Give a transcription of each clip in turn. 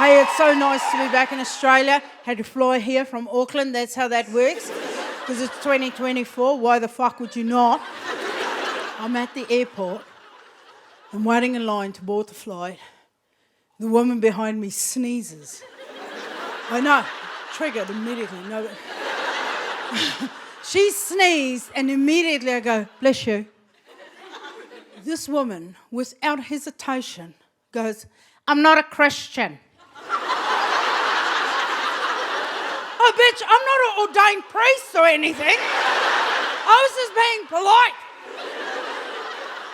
Hey, it's so nice to be back in Australia. Had to fly here from Auckland. That's how that works. Because it's 2024. Why the fuck would you not? I'm at the airport. I'm waiting in line to board the flight. The woman behind me sneezes. I know. Triggered immediately. No. She sneezed and immediately I go, bless you. This woman, without hesitation, goes, I'm not a Christian. Oh, bitch, I'm not an ordained priest or anything. I was just being polite.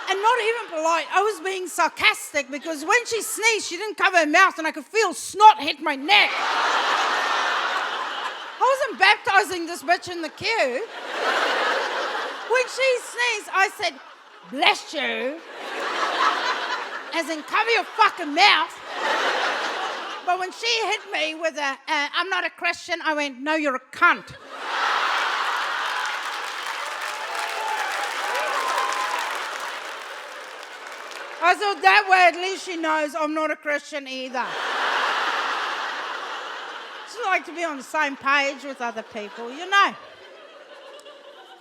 And not even polite, I was being sarcastic because when she sneezed, she didn't cover her mouth and I could feel snot hit my neck. I wasn't baptizing this bitch in the queue. When she sneezed, I said, bless you. As in, cover your fucking mouth. But when she hit me with a, I'm not a Christian, I went, no, you're a cunt. I thought that way at least she knows I'm not a Christian either. Just like to be on the same page with other people, you know.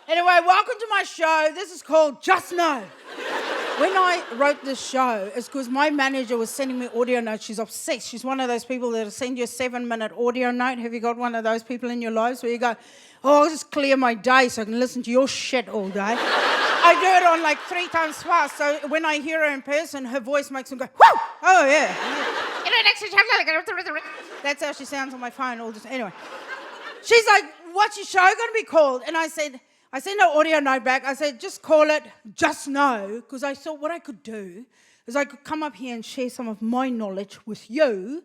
Anyway, welcome to my show. This is called Just Know. When I wrote this show, it's because my manager was sending me audio notes. She's obsessed. She's one of those people that'll send you a 7-minute audio note. Have you got one of those people in your lives where you go, oh, I'll just clear my day so I can listen to your shit all day? I do it on like 3 times fast, so when I hear her in person, her voice makes me go, whoo! Oh, yeah. That's how she sounds on my phone all the time. Anyway, she's like, what's your show going to be called? And I sent her audio note back. I said, just call it Just Know, because I thought what I could do is I could come up here and share some of my knowledge with you,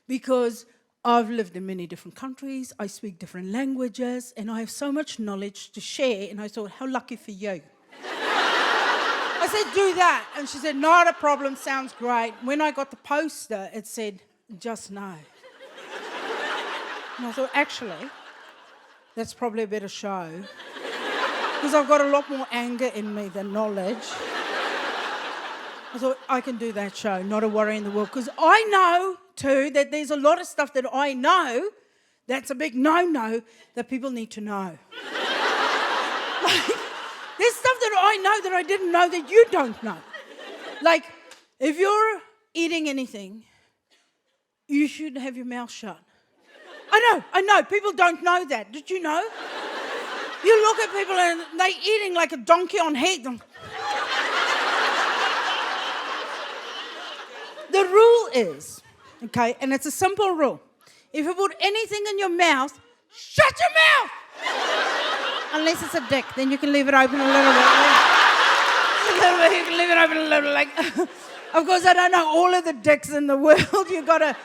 because I've lived in many different countries, I speak different languages, and I have so much knowledge to share, and I thought, how lucky for you. I said, do that. And she said, not a problem, sounds great. When I got the poster, it said, Just Know. And I thought, actually, that's probably a better show. Because I've got a lot more anger in me than knowledge. I thought, I can do that show, not a worry in the world. Because I know, too, that there's a lot of stuff that I know that's a big no-no that people need to know. Like, there's stuff that I know that I didn't know that you don't know. Like, if you're eating anything, you should have your mouth shut. I know, people don't know that. Did you know? You look at people and they're eating like a donkey on heat. The rule is, okay, and it's a simple rule. If you put anything in your mouth, shut your mouth! Unless it's a dick, then you can leave it open a little bit. You can leave it open a little, like. Of course, I don't know all of the dicks in the world. You gotta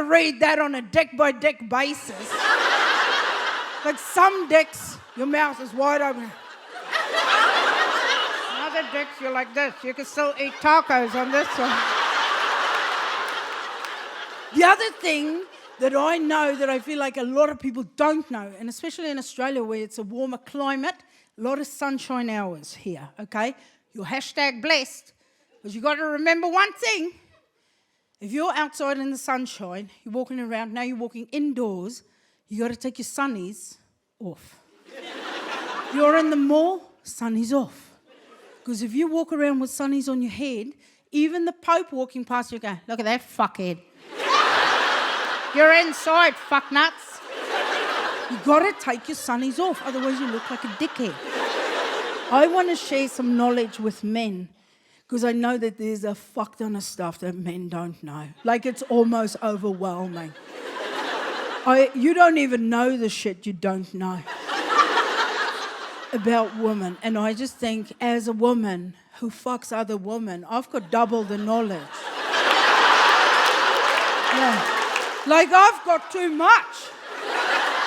read that on a dick-by-dick basis. Like some dicks, your mouth is wide open. Other dicks, you're like this. You can still eat tacos on this one. The other thing that I know that I feel like a lot of people don't know, and especially in Australia where it's a warmer climate, a lot of sunshine hours here, okay? You're #blessed, because you got to remember one thing. If you're outside in the sunshine, you're walking around, now you're walking indoors, you got to take your sunnies off. You're in the mall, sunnies off. Because if you walk around with sunnies on your head, even the Pope walking past you go, look at that fuckhead. You're inside, fuck nuts. You got to take your sunnies off, otherwise you look like a dickhead. I want to share some knowledge with men, because I know that there's a fuck ton of stuff that men don't know. Like, it's almost overwhelming. You don't even know the shit you don't know about women. And I just think, as a woman who fucks other women, I've got double the knowledge. Yeah. Like, I've got too much.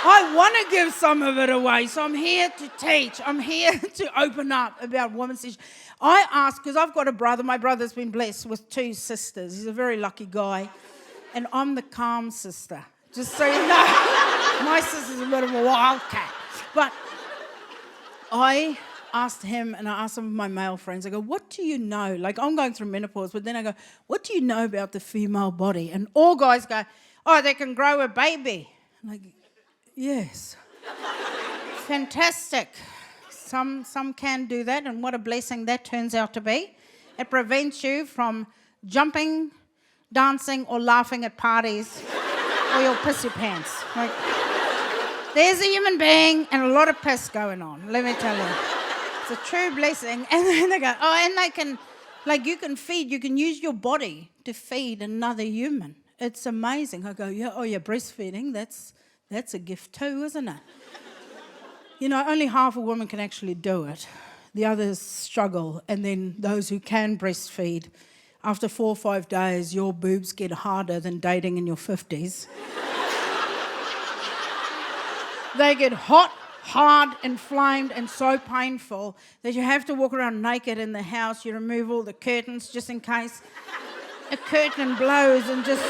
I want to give some of it away, so I'm here to teach. I'm here to open up about women's issues. I ask, because I've got a brother. My brother's been blessed with 2 sisters. He's a very lucky guy. And I'm the calm sister. Just so you know, my sister's a bit of a wildcat. But I asked him and I asked some of my male friends, I go, what do you know? Like, I'm going through menopause, but then I go, what do you know about the female body? And all guys go, oh, they can grow a baby. I'm like, yes. Fantastic. Some can do that, and what a blessing that turns out to be. It prevents you from jumping, dancing, or laughing at parties or your pissy pants. Like, there's a human being and a lot of piss going on, let me tell you. It's a true blessing. And then they go, oh, and they can, like, you can use your body to feed another human. It's amazing. I go, yeah, oh, yeah, breastfeeding, that's a gift too, isn't it? You know, only half a woman can actually do it. The others struggle. And then those who can breastfeed, after 4 or 5 days, your boobs get harder than dating in your 50s. They get hot, hard, inflamed, and so painful that you have to walk around naked in the house. You remove all the curtains just in case a curtain blows and just...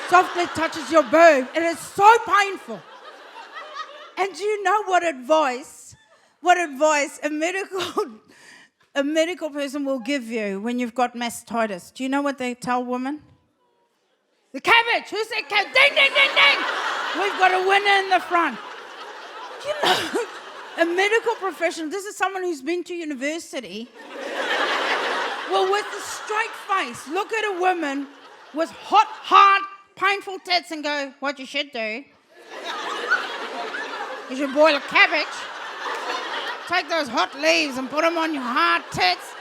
softly touches your boob. It is so painful. And do you know what advice a medical person will give you when you've got mastitis? Do you know what they tell women? The cabbage. Who said cabbage? Ding, ding, ding, ding. We've got a winner in the front. Do you know, a medical professional, this is someone who's been to university, will with a straight face look at a woman with hot, hard, painful tits and go, what you should do is you boil a cabbage, take those hot leaves and put them on your hard tits.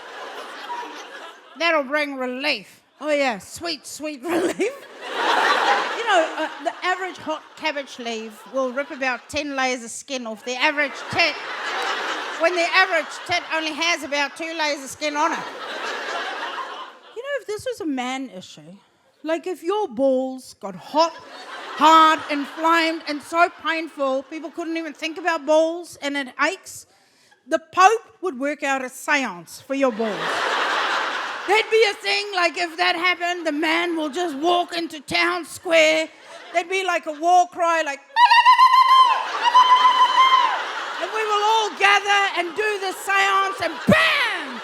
That'll bring relief. Oh yeah, sweet, sweet relief. You know, the average hot cabbage leaf will rip about 10 layers of skin off the average tit, when the average tit only has about 2 layers of skin on it. You know, if this was a man issue, like if your balls got hot, hard, inflamed, and so painful, people couldn't even think about balls and it aches, the Pope would work out a seance for your balls. There'd be a thing, like if that happened, the man will just walk into town square. There'd be like a war cry, like, and we will all gather and do the seance, and bam!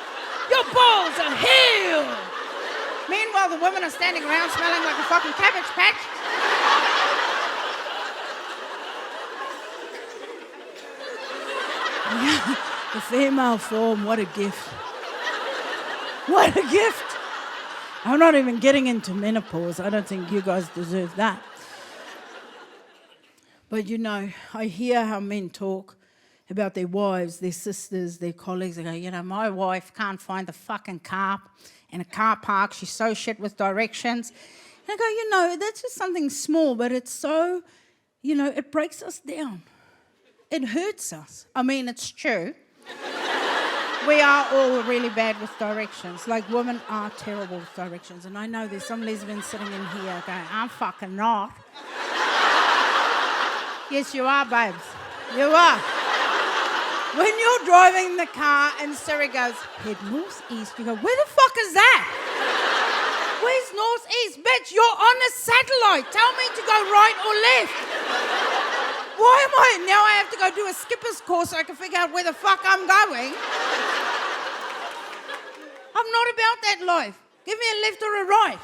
Your balls are healed. Meanwhile, the women are standing around smelling like a fucking cabbage patch. The female form, what a gift. What a gift. I'm not even getting into menopause. I don't think you guys deserve that. But you know, I hear how men talk about their wives, their sisters, their colleagues. They go, you know, my wife can't find the fucking car in a car park. She's so shit with directions. And I go, you know, that's just something small, but it's so, you know, it breaks us down. It hurts us. I mean, it's true. We are all really bad with directions. Like, women are terrible with directions. And I know there's some lesbians sitting in here going, I'm fucking not. Yes, you are, babes. You are. When you're driving the car and Siri goes, head northeast, you go, where the fuck is that? Where's northeast? Bitch, you're on a satellite. Tell me to go right or left. Why am I? Now I have to go do a skipper's course so I can figure out where the fuck I'm going. I'm not about that life. Give me a left or a right.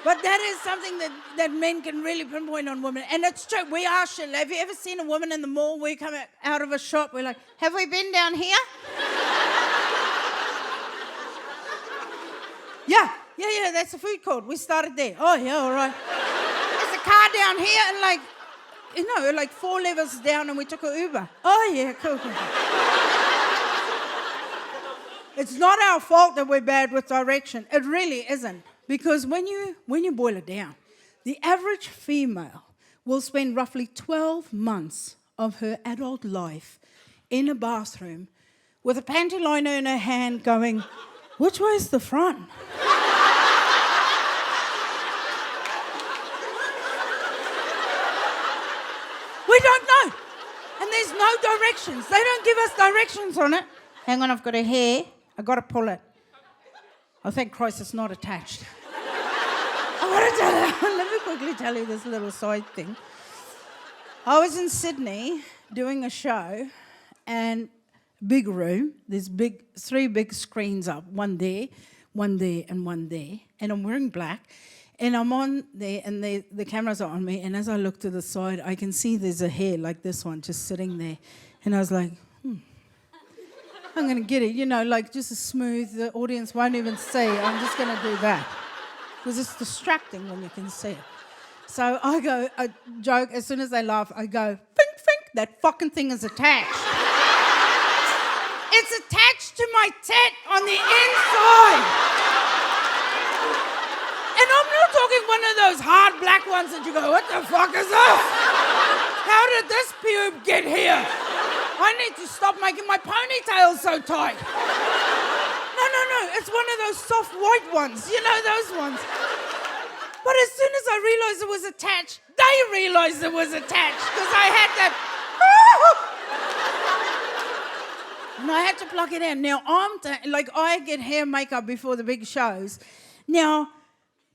But that is something that men can really pinpoint on women. And it's true, we are shit. Have you ever seen a woman in the mall? We come out of a shop, we're like, have we been down here? Yeah, that's the food court. We started there. Oh, yeah, all right. There's a car down here and like, you know, like 4 levels down and we took an Uber. Oh, yeah, cool. It's not our fault that we're bad with direction. It really isn't. Because when you boil it down, the average female will spend roughly 12 months of her adult life in a bathroom with a panty liner in her hand going, which way is the front? We don't know. And there's no directions. They don't give us directions on it. Hang on, I've got a hair. I've got to pull it. Oh, thank Christ it's not attached. I want to tell you, let me quickly tell you this little side thing. I was in Sydney doing a show, and big room. There's three big screens up, one there, and one there. And I'm wearing black, and I'm on there, and the cameras are on me. And as I look to the side, I can see there's a hair like this one just sitting there. And I was like, I'm going to get it, like just a smooth, the audience won't even see. I'm just going to do that. Because it's distracting when you can see it. So I joke, as soon as they laugh, I go, fink, fink, that fucking thing is attached. It's attached to my tit on the inside. And I'm not talking one of those hard black ones that you go, what the fuck is this? How did this pube get here? I need to stop making my ponytail so tight. No, it's one of those soft white ones, those ones. But as soon as I realised it was attached, they realised it was attached because I had that. And I had to plug it in. Now, I get hair makeup before the big shows. Now,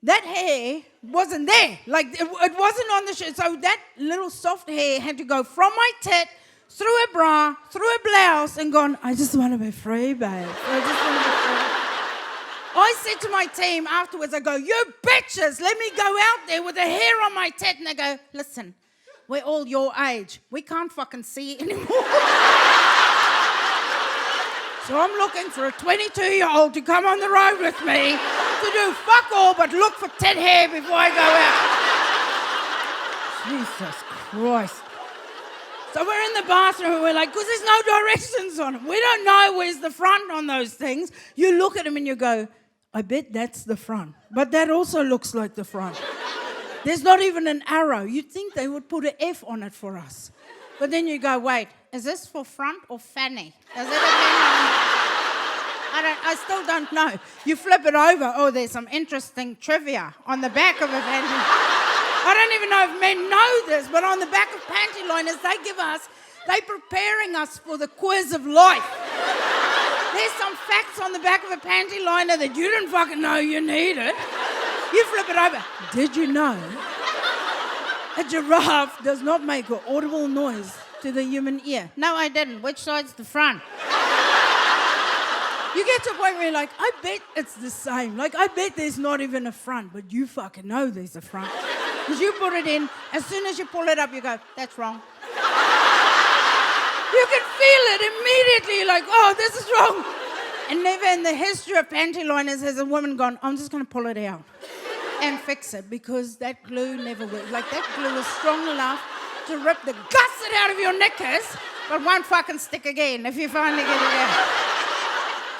that hair wasn't there. It wasn't on the show. So that little soft hair had to go from my tit, through a bra, through a blouse, and gone, I just want to be free, babe. I said to my team afterwards, I go, you bitches, let me go out there with the hair on my tit. And they go, listen, we're all your age. We can't fucking see anymore. So I'm looking for a 22-year-old to come on the road with me to do fuck all but look for tit hair before I go out. Jesus Christ. So we're in the bathroom and we're like, because there's no directions on it. We don't know where's the front on those things. You look at them and you go, I bet that's the front. But that also looks like the front. There's not even an arrow. You'd think they would put an F on it for us. But then you go, wait, is this for front or fanny? Does it depend on... I still don't know. You flip it over. Oh, there's some interesting trivia on the back of a panty. I don't even know if men know this, but on the back of panty liners, they're preparing us for the quiz of life. There's some facts on the back of a panty liner that you didn't fucking know you needed. You flip it over. Did you know a giraffe does not make an audible noise to the human ear? No, I didn't. Which side's the front? You get to a point where you're like, I bet it's the same. I bet there's not even a front, but you fucking know there's a front. Because you put it in, as soon as you pull it up, you go, that's wrong. You can feel it immediately. You're like, oh, this is wrong. And never in the history of panty liners has a woman gone, I'm just going to pull it out and fix it because that glue never works. That glue is strong enough to rip the gusset out of your knickers, but won't fucking stick again if you finally get it out.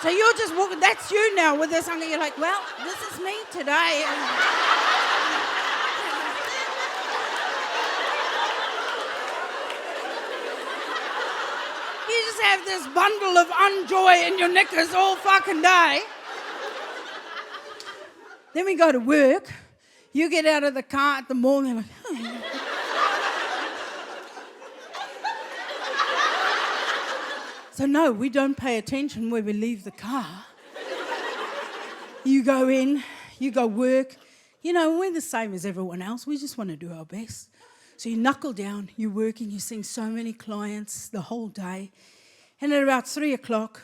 So you're just walking, that's you now with this hunger. You're like, well, this is me today. You just have this bundle of unjoy in your knickers all fucking day. Then we go to work. You get out of the car at the mall and you're like, oh. So no, we don't pay attention where we leave the car. You go in, you go work. We're the same as everyone else. We just want to do our best. So you knuckle down, you're working, you're seeing so many clients the whole day. And at about 3 o'clock,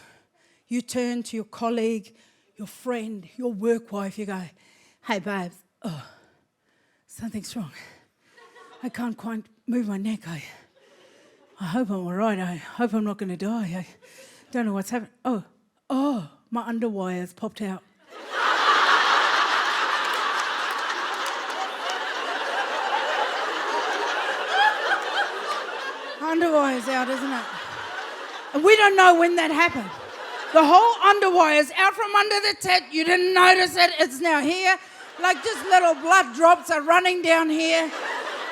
you turn to your colleague, your friend, your work wife. You go, hey, babe, something's wrong. I can't quite move my neck. I hope I'm all right. I hope I'm not going to die. I don't know what's happening. Oh, my underwire has popped out. Underwire's out, isn't it? And we don't know when that happened. The whole underwire's out from under the tit. You didn't notice it. It's now here. Just little blood drops are running down here.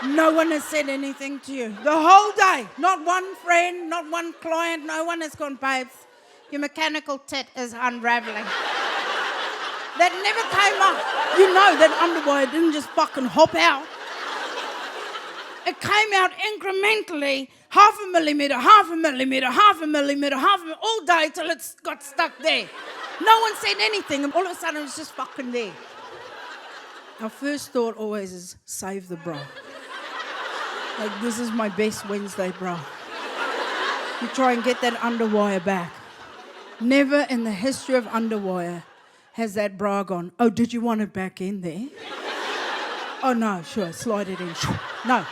No one has said anything to you. The whole day. Not one friend, not one client. No one has gone, babes, your mechanical tit is unraveling. That never came up. That underwire didn't just fucking hop out. It came out incrementally, half a millimetre, all day till it got stuck there. No one said anything, and all of a sudden it was just fucking there. Our first thought always is, save the bra. Like, this is my best Wednesday bra. You try and get that underwire back. Never in the history of Underwire has that bra gone, oh, did you want it back in there? Oh, no, sure, slide it in. No.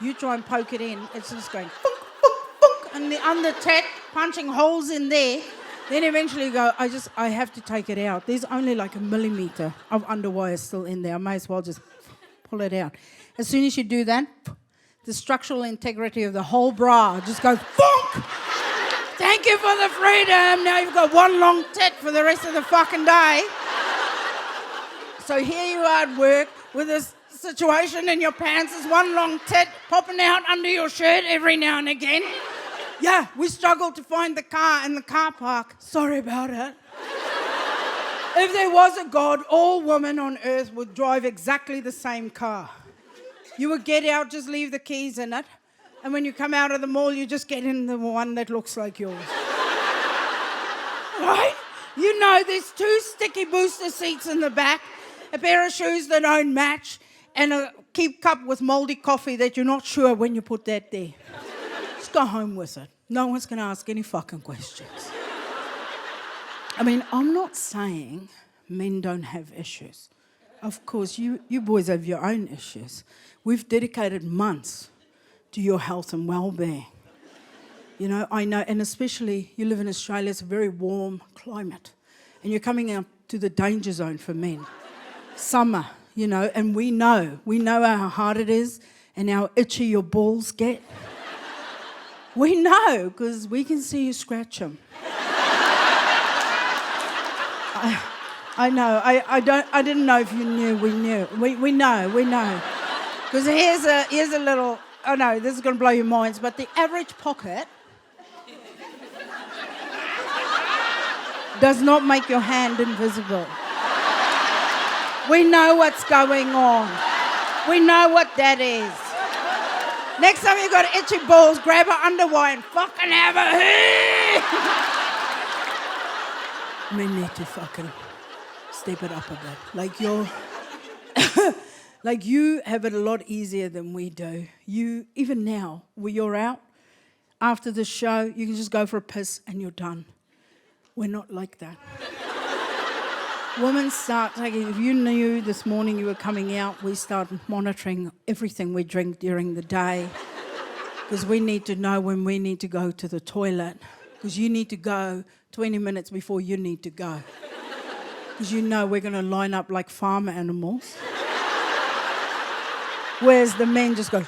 You try and poke it in, it's just going, funk, funk, funk, and the under tat punching holes in there. Then eventually you go, I have to take it out. There's only like a millimetre of underwire still in there. I may as well just pull it out. As soon as you do that, the structural integrity of the whole bra just goes, funk! Thank you for the freedom. Now you've got one long tit for the rest of the fucking day. So here you are at work with this situation in your pants. There's one long tit popping out under your shirt every now and again. Yeah, we struggled to find the car in the car park. Sorry about it. If there was a God, all women on earth would drive exactly the same car. You would get out, just leave the keys in it. And when you come out of the mall, you just get in the one that looks like yours. Right? You know there's 2 sticky booster seats in the back, a pair of shoes that don't match, and a keep cup with mouldy coffee that you're not sure when you put that there. Just go home with it. No one's going to ask any fucking questions. I mean, I'm not saying men don't have issues. Of course, you boys have your own issues. We've dedicated months to your health and well-being. You know, I know, and especially you live in Australia, it's a very warm climate. And you're coming up to the danger zone for men. Summer, you know, and we know how hard it is and how itchy your balls get. We know, because we can see you scratch them. I know, I didn't know if you knew, we knew. We know. Because here's a little, oh no, this is going to blow your minds, but the average pocket does not make your hand invisible. We know what's going on. We know what that is. Next time you got itchy balls, grab an underwire and fucking have a We need to fucking step it up a bit. Like you have it a lot easier than we do. You, even now, when you're out, after the show, you can just go for a piss and you're done. We're not like that. Women start taking, if you knew this morning you were coming out, we start monitoring everything we drink during the day because we need to know when we need to go to the toilet because you need to go 20 minutes before you need to go because you know we're going to line up like farm animals. Whereas the men just go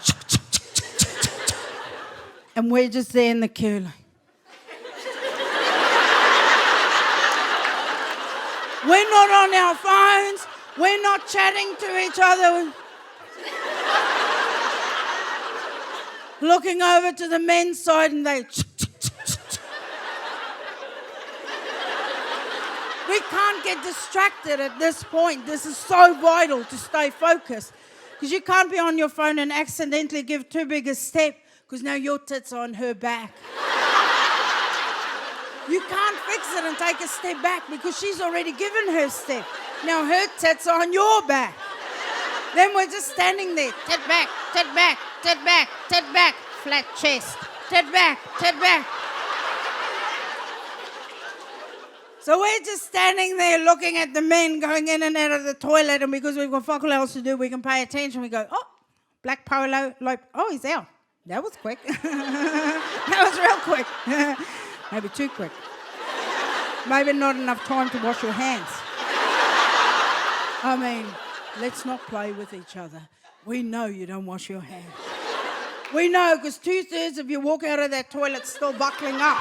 and we're just there in the queue like, we're not on our phones. We're not chatting to each other. Looking over to the men's side and they... We can't get distracted at this point. This is so vital to stay focused. Because you can't be on your phone and accidentally give too big a step because now your tits are on her back. You can't fix it and take a step back because she's already given her step. Now her tits are on your back. Then we're just standing there. Tit back, tit back, tit back, tit back. Flat chest. Tit back, tit back. So we're just standing there looking at the men going in and out of the toilet, and because we've got fuck all else to do, we can pay attention. We go, oh, black polo, like, oh, he's out. That was quick. That was real quick. Maybe too quick. Maybe not enough time to wash your hands. I mean, let's not play with each other. We know you don't wash your hands. We know because 2/3 of you walk out of that toilet still buckling up.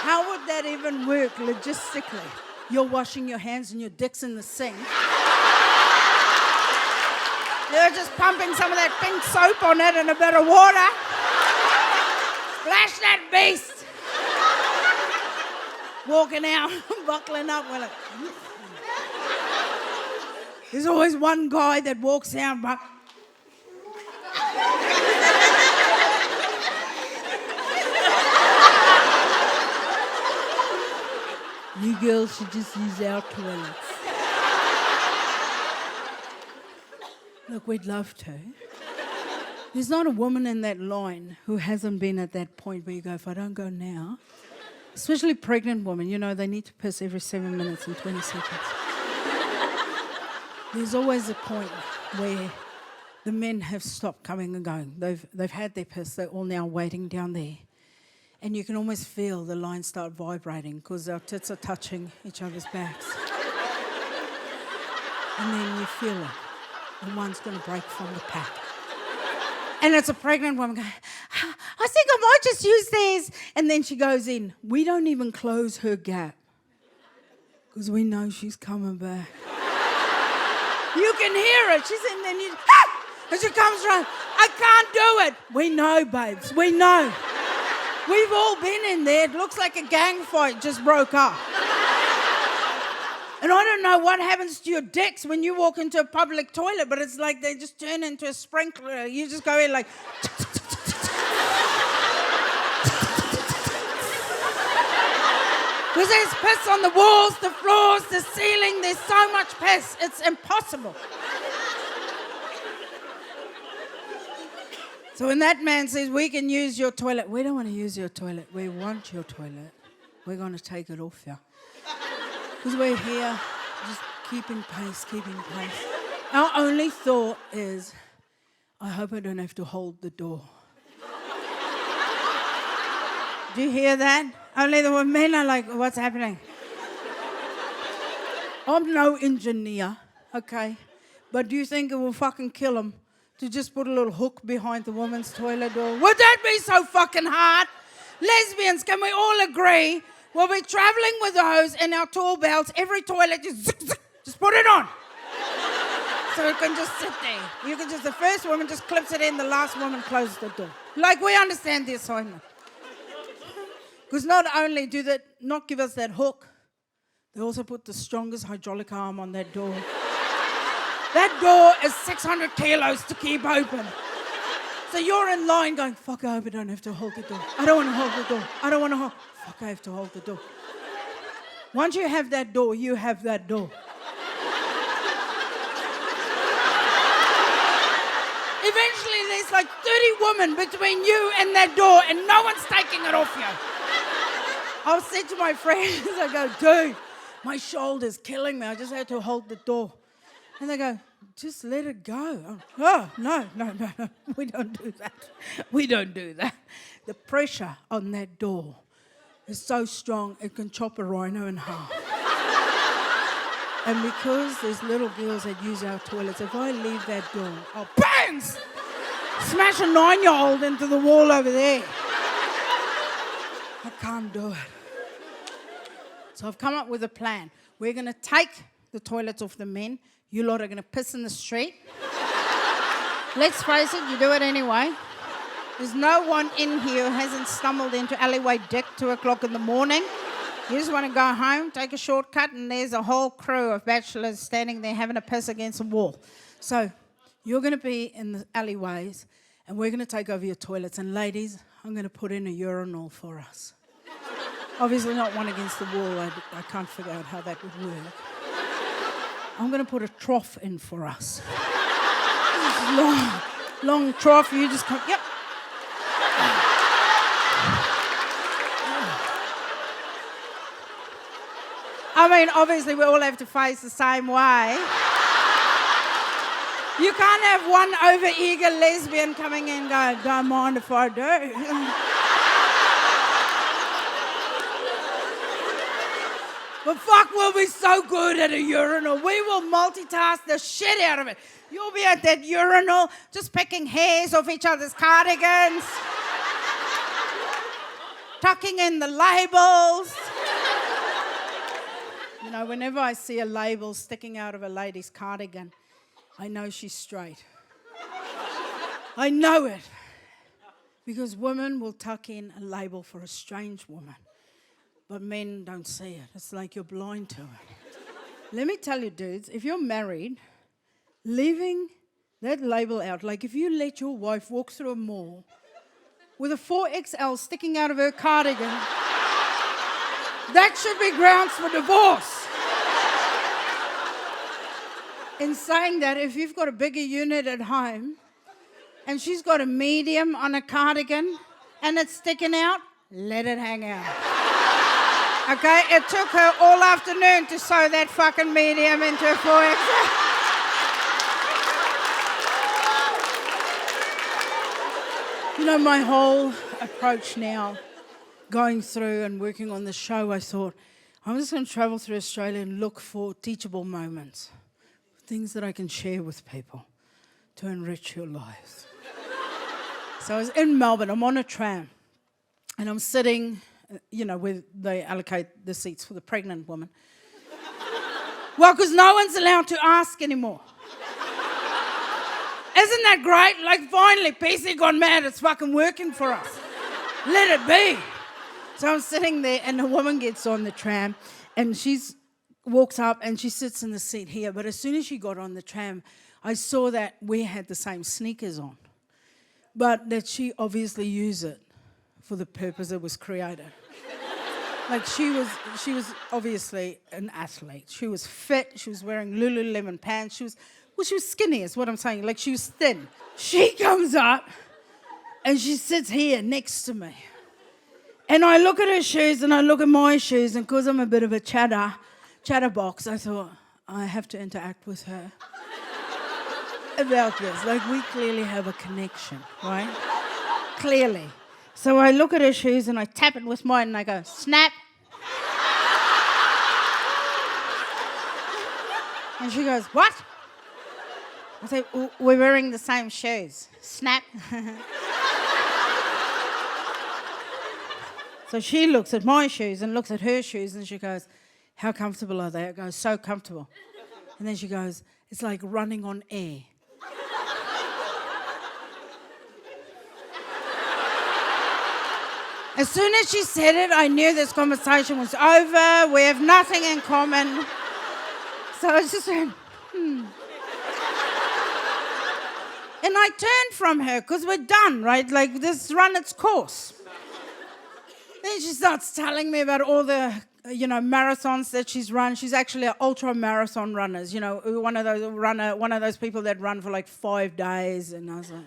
How would that even work logistically? You're washing your hands and your dick's in the sink. You're just pumping some of that pink soap on it and a bit of water. Splash that beast. Walking out, buckling up. We're like, there's always one guy that walks out, but you girls should just use our toilets. Look, we'd love to. There's not a woman in that line who hasn't been at that point where you go, if I don't go now, especially pregnant women, you know, they need to piss every 7 minutes and 20 seconds. There's always a point where the men have stopped coming and going. They've had their piss. They're all now waiting down there. And you can almost feel the line start vibrating because our tits are touching each other's backs. And then you feel it. And one's going to break from the pack. And it's a pregnant woman going, I think I might just use these. And then she goes in. We don't even close her gap because we know she's coming back. You can hear it. She's in there and and she comes around. I can't do it. We know, babes. We know. We've all been in there. It looks like a gang fight just broke up. And I don't know what happens to your dicks when you walk into a public toilet, but it's like they just turn into a sprinkler. You just go in like... Because there's piss on the walls, the floors, the ceiling. There's so much piss. It's impossible. So when that man says, we can use your toilet, we don't want to use your toilet. We want your toilet. We're going to take it off you. Because we're here, just keeping pace. Our only thought is, I hope I don't have to hold the door. Do you hear that? Only the men are like, what's happening? I'm no engineer, okay? But do you think it will fucking kill him to just put a little hook behind the woman's toilet door? Would that be so fucking hard? Lesbians, can we all agree? We'll be traveling with those in our tool belts. Every toilet, just put it on. So it can just sit there. You can just, the first woman just clips it in, the last woman closes the door. Like, we understand the assignment. Because not only do they not give us that hook, they also put the strongest hydraulic arm on that door. That door is 600 kilos to keep open. So you're in line going, fuck, I hope I don't have to hold the door. I don't want to hold the door. I don't want to hold. Fuck, I have to hold the door. Once you have that door, you have that door. Eventually, there's like 30 women between you and that door, and no one's taking it off you. I'll say to my friends, I go, dude, my shoulder's killing me. I just had to hold the door. And they go, just let it go. Oh, no. We don't do that. We don't do that. The pressure on that door is so strong, it can chop a rhino in half. And because there's little girls that use our toilets, if I leave that door, I'll bang! Smash a 9-year-old into the wall over there. I can't do it. So I've come up with a plan. We're going to take the toilets off the men. You lot are going to piss in the street. Let's face it, you do it anyway. There's no one in here who hasn't stumbled into alleyway dick 2 o'clock in the morning. You just want to go home, take a shortcut, and there's a whole crew of bachelors standing there having a piss against a wall. So you're going to be in the alleyways, and we're going to take over your toilets. And ladies, I'm going to put in a urinal for us. Obviously not one against the wall. I can't figure out how that would work. I'm going to put a trough in for us. Long trough. You just come, yep. I mean, obviously we all have to face the same way. You can't have one over-eager lesbian coming in going, don't mind if I do. But fuck, we'll be so good at a urinal. We will multitask the shit out of it. You'll be at that urinal just picking hairs off each other's cardigans, tucking in the labels. You know, whenever I see a label sticking out of a lady's cardigan, I know she's straight. I know it. Because women will tuck in a label for a strange woman. But men don't see it. It's like you're blind to it. Let me tell you, dudes, if you're married, leaving that label out, like if you let your wife walk through a mall with a 4XL sticking out of her cardigan, that should be grounds for divorce. In saying that, if you've got a bigger unit at home, and she's got a medium on a cardigan and it's sticking out, let it hang out. Okay, it took her all afternoon to sew that fucking medium into a 4XL. You know, my whole approach now, going through and working on the show, I thought, I'm just going to travel through Australia and look for teachable moments, things that I can share with people to enrich your lives. So I was in Melbourne, I'm on a tram, and I'm sitting, where they allocate the seats for the pregnant woman. Well, because no one's allowed to ask anymore. Isn't that great? Like, finally, PC gone mad, it's fucking working for us. Let it be. So I'm sitting there, and a woman gets on the tram, and she walks up, and she sits in the seat here. But as soon as she got on the tram, I saw that we had the same sneakers on, but that she obviously used it for the purpose it was created. Like, she was obviously an athlete. She was fit. She was wearing Lululemon pants. She was skinny, is what I'm saying. Like, she was thin. She comes up, and she sits here next to me. And I look at her shoes, and I look at my shoes, and because I'm a bit of a chatterbox, I thought, I have to interact with her about this. Like, we clearly have a connection, right? Clearly. So I look at her shoes and I tap it with mine and I go, snap. And she goes, what? I say, we're wearing the same shoes. Snap. So she looks at my shoes and looks at her shoes and she goes, how comfortable are they? I go, so comfortable. And then she goes, it's like running on air. As soon as she said it, I knew this conversation was over. We have nothing in common. So I just went, And I turned from her because we're done, right? Like, this run its course. Then she starts telling me about all the, marathons that she's run. She's actually an ultra marathon runner. One of those people that run for like 5 days. And I was like,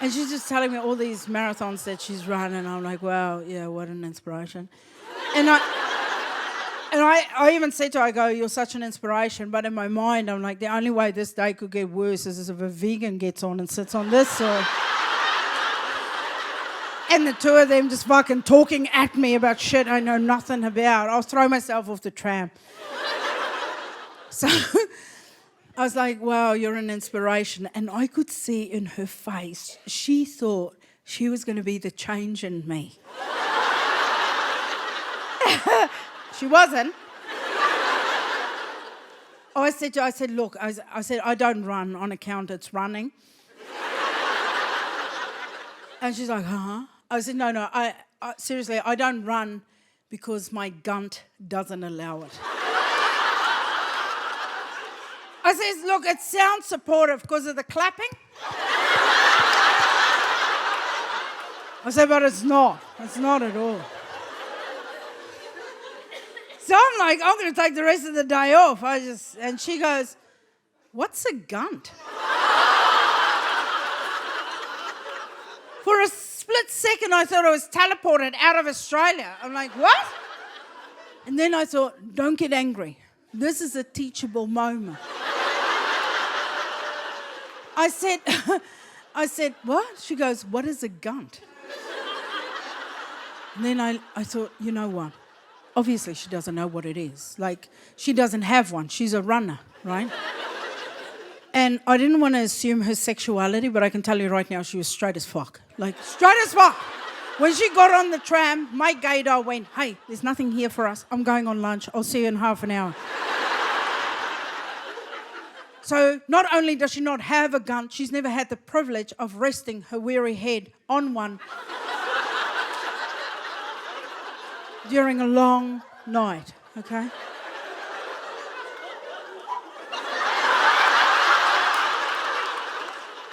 and she's just telling me all these marathons that she's run, and I'm like, wow, yeah, what an inspiration. And I even said to her, I go, you're such an inspiration. But in my mind, I'm like, the only way this day could get worse is if a vegan gets on and sits on this soil. And the two of them just fucking talking at me about shit I know nothing about. I'll throw myself off the tram. So I was like, wow, you're an inspiration. And I could see in her face, she thought she was going to be the change in me. She wasn't. I said, look, I don't run on account it's running. And she's like, huh? I said, no, I seriously, I don't run because my gunt doesn't allow it. I says, look, it sounds supportive because of the clapping. I said, but it's not. It's not at all. So I'm like, I'm going to take the rest of the day off. And she goes, what's a gunt? For a split second, I thought I was teleported out of Australia. I'm like, what? And then I thought, don't get angry. This is a teachable moment. I said, what? She goes, what is a gunt? And then I thought, you know what? Obviously, she doesn't know what it is. Like, she doesn't have one. She's a runner, right? And I didn't want to assume her sexuality, but I can tell you right now, she was straight as fuck. Like, straight as fuck. When she got on the tram, my gaydar went, hey, there's nothing here for us. I'm going on lunch. I'll see you in half an hour. So not only does she not have a gun, she's never had the privilege of resting her weary head on one during a long night, okay?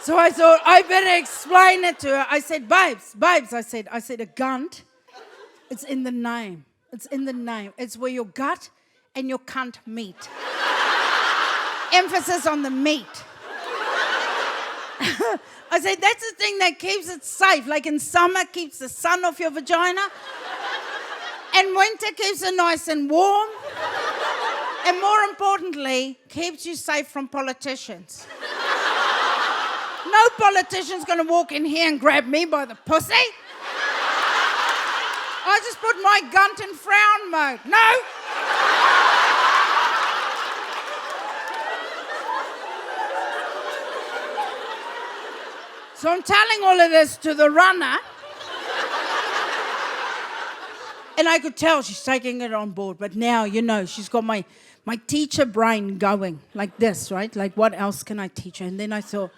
So I thought, I better explain it to her. I said, babes, I said, a gunt, it's in the name. It's in the name. It's where your gut and your cunt meet. Emphasis on the meat. I said, that's the thing that keeps it safe. Like in summer, keeps the sun off your vagina. And winter keeps it nice and warm. And more importantly, keeps you safe from politicians. No politician's going to walk in here and grab me by the pussy. I just put my gun in frown mode. No. So I'm telling all of this to the runner. And I could tell she's taking it on board. But now, she's got my teacher brain going like this, right? Like, what else can I teach her? And then I thought,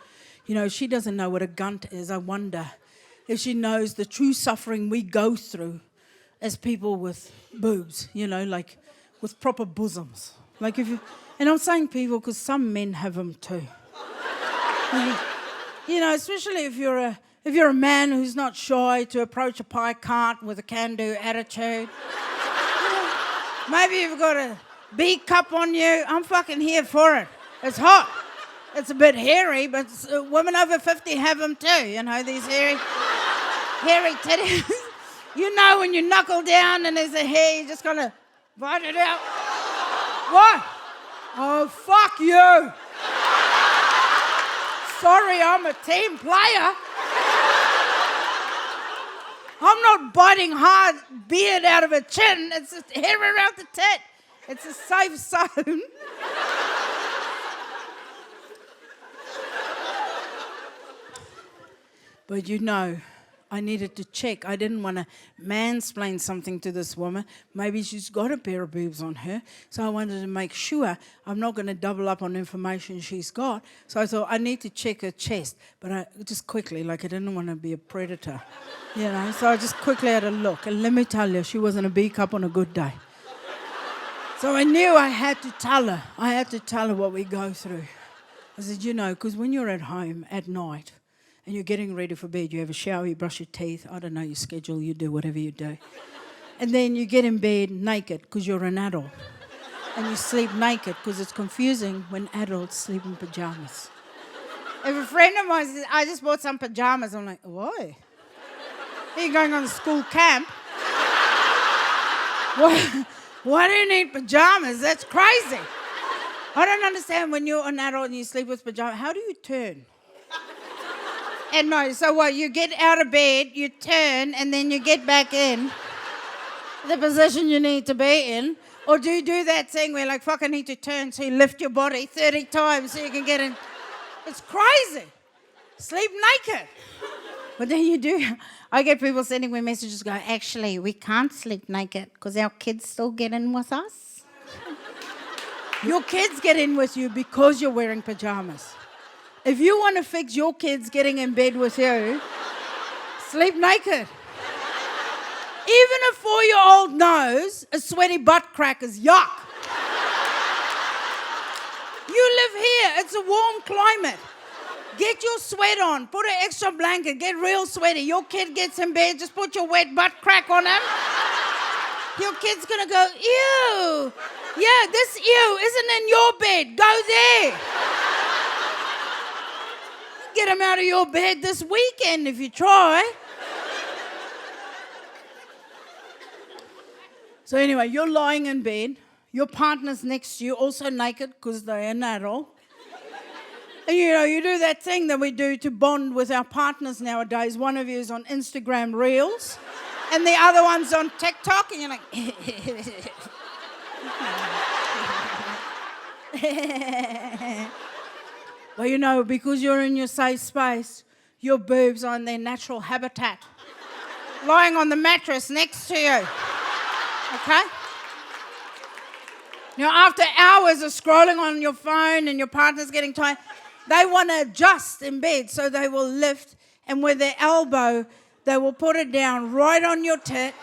she doesn't know what a gunt is. I wonder if she knows the true suffering we go through as people with boobs, like with proper bosoms. Like and I'm saying people because some men have them too. Especially if you're a man who's not shy to approach a pie cart with a can-do attitude. Maybe you've got a B cup on you. I'm fucking here for it. It's hot. It's a bit hairy, but women over 50 have them too. These hairy titties. When you knuckle down and there's a hair, you just gotta bite it out. What? Oh, fuck you. Sorry, I'm a team player. I'm not biting hard beard out of a chin. It's just hair around the tit. It's a safe zone. But I needed to check. I didn't want to mansplain something to this woman. Maybe she's got a pair of boobs on her. So I wanted to make sure I'm not going to double up on information she's got. So I thought I need to check her chest. But I just quickly, I didn't want to be a predator. So I just quickly had a look. And let me tell you, she wasn't a B cup on a good day. So I knew I had to tell her. I had to tell her what we go through. I said, because when you're at home at night, and you're getting ready for bed, you have a shower, you brush your teeth, I don't know your schedule, you do whatever you do. And then you get in bed naked because you're an adult. And you sleep naked because it's confusing when adults sleep in pajamas. If a friend of mine says, I just bought some pajamas, I'm like, why? Are you going on a school camp? Why do you need pajamas? That's crazy. I don't understand when you're an adult and you sleep with pajamas. How do you turn? And no, so what, you get out of bed, you turn, and then you get back in the position you need to be in? Or do you do that thing where fuck, I need to turn, so you lift your body 30 times so you can get in? It's crazy. Sleep naked. But then you do. I get people sending me messages go, actually, we can't sleep naked because our kids still get in with us. Your kids get in with you because you're wearing pajamas. If you want to fix your kids getting in bed with you, sleep naked. Even a 4-year-old knows a sweaty butt crack is yuck. You live here. It's a warm climate. Get your sweat on. Put an extra blanket. Get real sweaty. Your kid gets in bed. Just put your wet butt crack on him. Your kid's going to go, ew. Yeah, this ew isn't in your bed. Go there. Get him out of your bed this weekend if you try. So anyway, you're lying in bed. Your partner's next to you, also naked because they're an adult. And you do that thing that we do to bond with our partners nowadays. One of you is on Instagram Reels, and the other one's on TikTok, and you're like... Well, because you're in your safe space, your boobs are in their natural habitat, lying on the mattress next to you. Okay? After hours of scrolling on your phone and your partner's getting tired, they want to adjust in bed, so they will lift, and with their elbow, they will put it down right on your tit.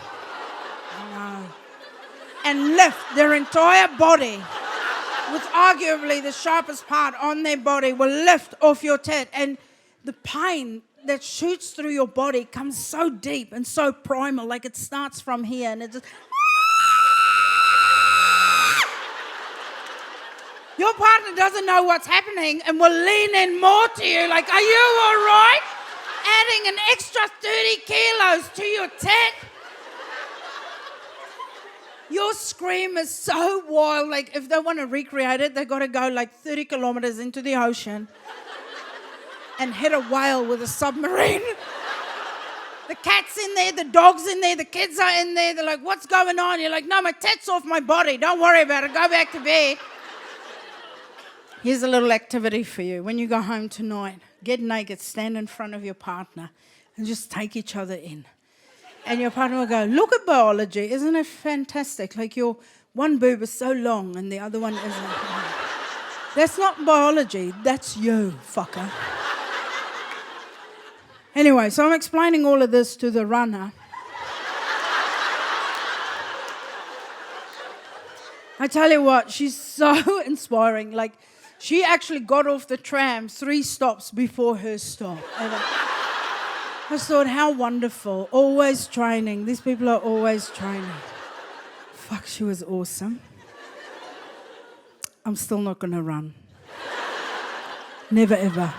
And lift their entire body with arguably the sharpest part on their body will lift off your tit, and the pain that shoots through your body comes so deep and so primal, like it starts from here and it just... Your partner doesn't know what's happening and will lean in more to you, like, are you all right? Adding an extra 30 kilos to your tit. Your scream is so wild, like, if they want to recreate it, they've got to go like 30 kilometers into the ocean and hit a whale with a submarine. The cat's in there, the dog's in there, the kids are in there. They're like, what's going on? You're like, no, my tit's off my body. Don't worry about it. Go back to bed. Here's a little activity for you. When you go home tonight, get naked, stand in front of your partner, and just take each other in. And your partner will go, look at biology. Isn't it fantastic? Like your one boob is so long and the other one isn't. That's not biology. That's you, fucker. Anyway, so I'm explaining all of this to the runner. I tell you what, she's so inspiring. Like, she actually got off the tram 3 stops before her stop. And I just thought, how wonderful. Always training. These people are always training. Fuck, she was awesome. I'm still not going to run. Never, ever.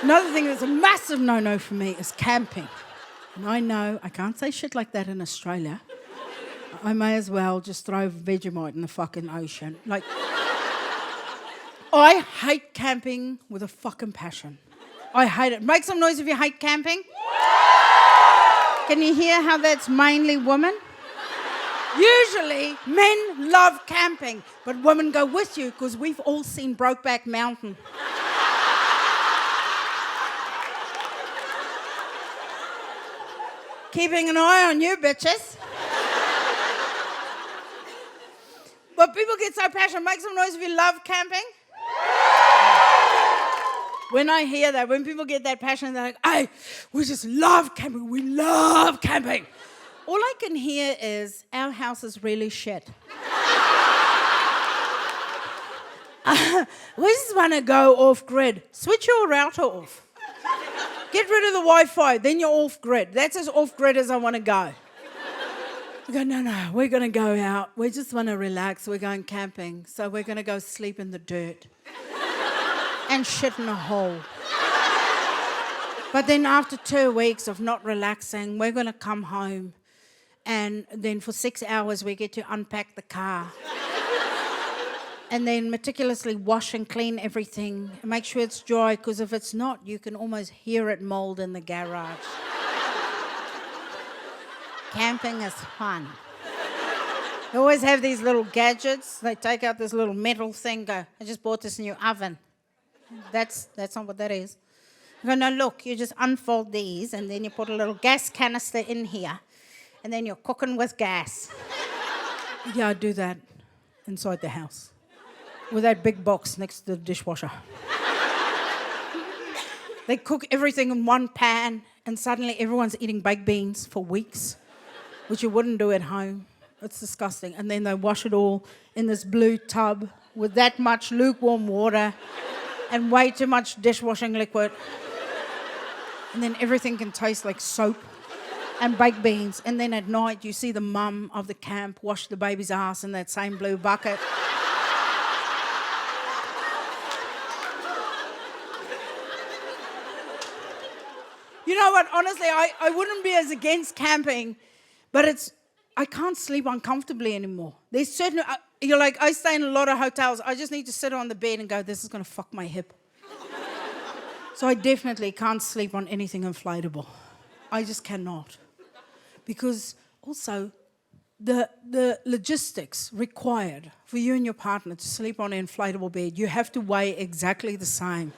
Another thing that's a massive no-no for me is camping. And I know I can't say shit like that in Australia. I may as well just throw Vegemite in the fucking ocean. Like, I hate camping with a fucking passion. I hate it. Make some noise if you hate camping. Can you hear how that's mainly women? Usually, men love camping, but women go with you because we've all seen Brokeback Mountain. Keeping an eye on you, bitches. But people get so passionate. Make some noise if you love camping. When I hear that, when people get that passionate, they're like, hey, we just love camping. We love camping. All I can hear is, our house is really shit. We just want to go off-grid. Switch your router off. Get rid of the Wi-Fi, then you're off-grid. That's as off-grid as I want to go. I go, no, we're going to go out. We just want to relax. We're going camping. So we're going to go sleep in the dirt and shit in a hole. But then after 2 weeks of not relaxing, we're going to come home. And then for 6 hours, we get to unpack the car. And then meticulously wash and clean everything. And make sure it's dry, because if it's not, you can almost hear it mold in the garage. Camping is fun. They always have these little gadgets. They take out this little metal thing, go, I just bought this new oven. That's not what that is. I go, no, look, you just unfold these, and then you put a little gas canister in here, and then you're cooking with gas. Yeah, I do that inside the house. With that big box next to the dishwasher. They cook everything in one pan, and suddenly everyone's eating baked beans for weeks, which you wouldn't do at home. It's disgusting. And then they wash it all in this blue tub with that much lukewarm water and way too much dishwashing liquid. And then everything can taste like soap and baked beans. And then at night you see the mum of the camp wash the baby's ass in that same blue bucket. You know what, honestly, I wouldn't be as against camping, but I can't sleep uncomfortably anymore. There's certain, you're like, I stay in a lot of hotels, I just need to sit on the bed and go, this is going to fuck my hip. So I definitely can't sleep on anything inflatable. I just cannot. Because also, the logistics required for you and your partner to sleep on an inflatable bed, you have to weigh exactly the same.